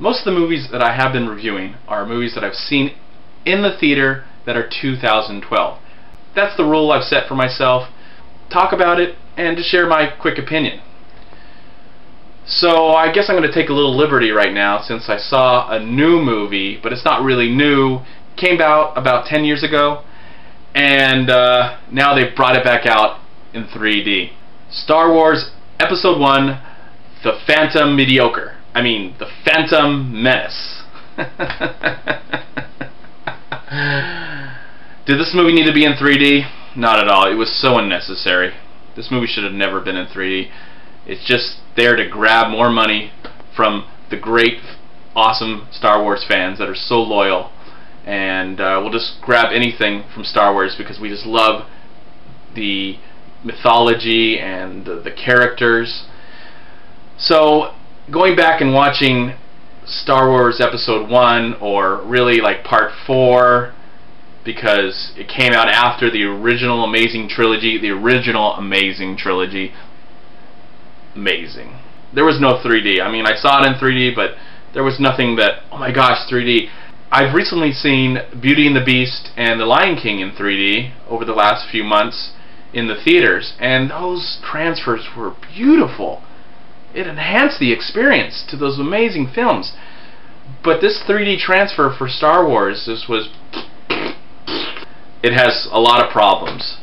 Most of the movies that I have been reviewing are movies that I've seen in the theater that are 2012. That's the rule I've set for myself. Talk about it and to share my quick opinion. So I guess I'm going to take a little liberty right now, since I saw a new movie, but it's not really new. It came out about 10 years ago, and now they've brought it back out in 3D. Star Wars Episode 1, The Phantom Mediocre. I mean, The Phantom Menace. Did this movie need to be in 3D? Not at all. It was so unnecessary. This movie should have never been in 3D. It's just there to grab more money from the great, awesome Star Wars fans that are so loyal. And we'll just grab anything from Star Wars because we just love the mythology and the characters. So, going back and watching Star Wars Episode 1, or really like Part 4, because it came out after the original Amazing Trilogy. Amazing. There was no 3D. I mean, I saw it in 3D, but there was nothing that, oh my gosh, 3D. I've recently seen Beauty and the Beast and The Lion King in 3D over the last few months in the theaters, and those transfers were beautiful. It enhanced the experience to those amazing films. But this 3D transfer for Star Wars, it has a lot of problems.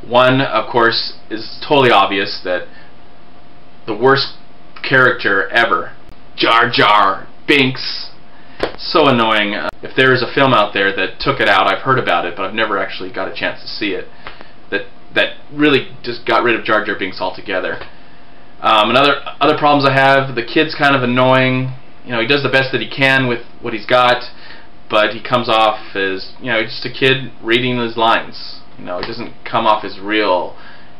One, of course, is totally obvious, that the worst character ever, Jar Jar Binks, so annoying. If there is a film out there that took it out, I've heard about it, but I've never actually got a chance to see it, that really just got rid of Jar Jar Binks altogether. Other problems I have, the kid's kind of annoying. You know, he does the best that he can with what he's got, but he comes off as, you know, just a kid reading his lines. You know, it doesn't come off as real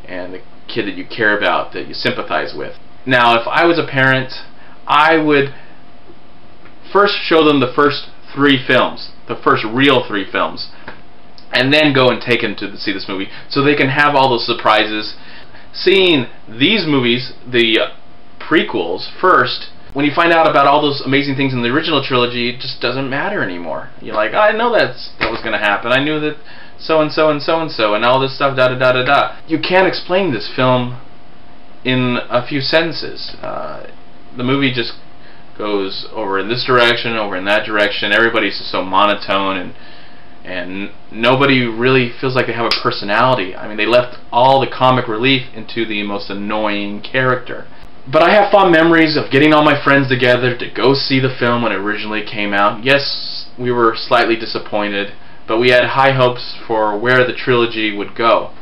and the kid that you care about, that you sympathize with. Now, if I was a parent, I would first show them the first 3 films, the first real 3 films, and then go and take them to see this movie, so they can have all those surprises. Seeing these movies, the prequels, first, when you find out about all those amazing things in the original trilogy, it just doesn't matter anymore. You're like, I know that was going to happen. I knew that so-and-so and so-and-so and all this stuff, da-da-da-da-da. You can't explain this film in a few sentences. The movie just goes over in this direction, over in that direction. Everybody's just so monotone, and nobody really feels like they have a personality. I mean, they left all the comic relief into the most annoying character. But I have fond memories of getting all my friends together to go see the film when it originally came out. Yes, we were slightly disappointed, but we had high hopes for where the trilogy would go.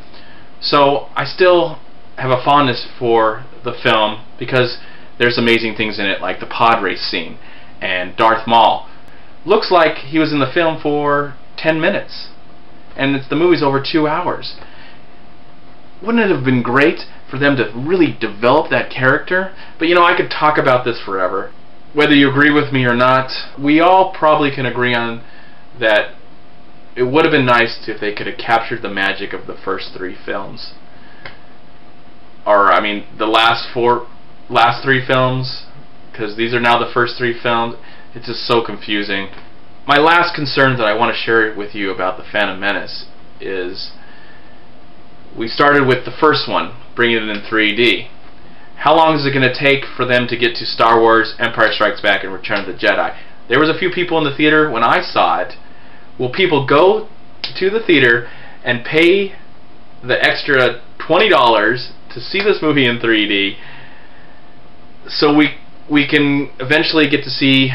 So I still have a fondness for the film because there's amazing things in it, like the pod race scene and Darth Maul. Looks like he was in the film for 10 minutes, and the movie's over 2 hours. Wouldn't it have been great for them to really develop that character? But you know, I could talk about this forever. Whether you agree with me or not, we all probably can agree on that it would have been nice if they could have captured the magic of the first 3 films. Or, I mean, the last 3 films, because these are now the first 3 films. It's just so confusing. My last concern that I want to share with you about The Phantom Menace is, we started with the first one, bringing it in 3D. How long is it going to take for them to get to Star Wars, Empire Strikes Back, and Return of the Jedi? There was a few people in the theater when I saw it. Will people go to the theater and pay the extra $20 to see this movie in 3D so we can eventually get to see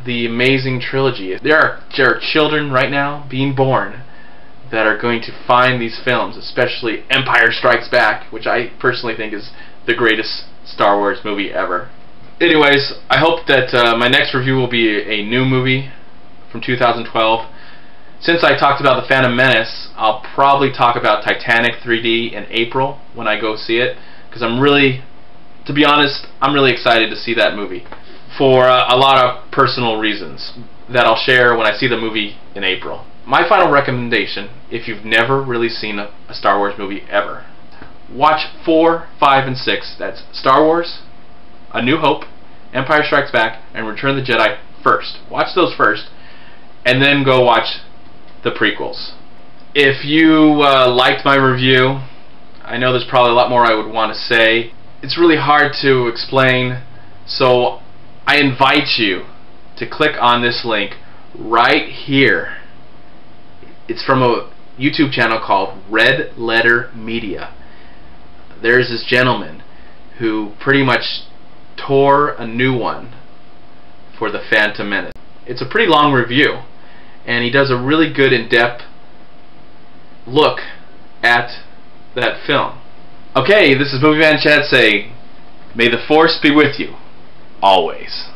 the amazing trilogy? There are children right now being born that are going to find these films, especially Empire Strikes Back, which I personally think is the greatest Star Wars movie ever. Anyways, I hope that my next review will be a new movie from 2012. Since I talked about The Phantom Menace, I'll probably talk about Titanic 3D in April when I go see it, because I'm really, to be honest, I'm really excited to see that movie for a lot of personal reasons that I'll share when I see the movie in April. My final recommendation, if you've never really seen a Star Wars movie ever, watch 4, 5, and 6. That's Star Wars, A New Hope, Empire Strikes Back, and Return of the Jedi first. Watch those first, and then go watch the prequels. If you liked my review, I know there's probably a lot more I would want to say. It's really hard to explain, so I invite you to click on this link right here. It's from a YouTube channel called Red Letter Media. There's this gentleman who pretty much tore a new one for The Phantom Menace. It's a pretty long review, and he does a really good in-depth look at that film. Okay, this is MovieManCHAD saying, may the Force be with you, always.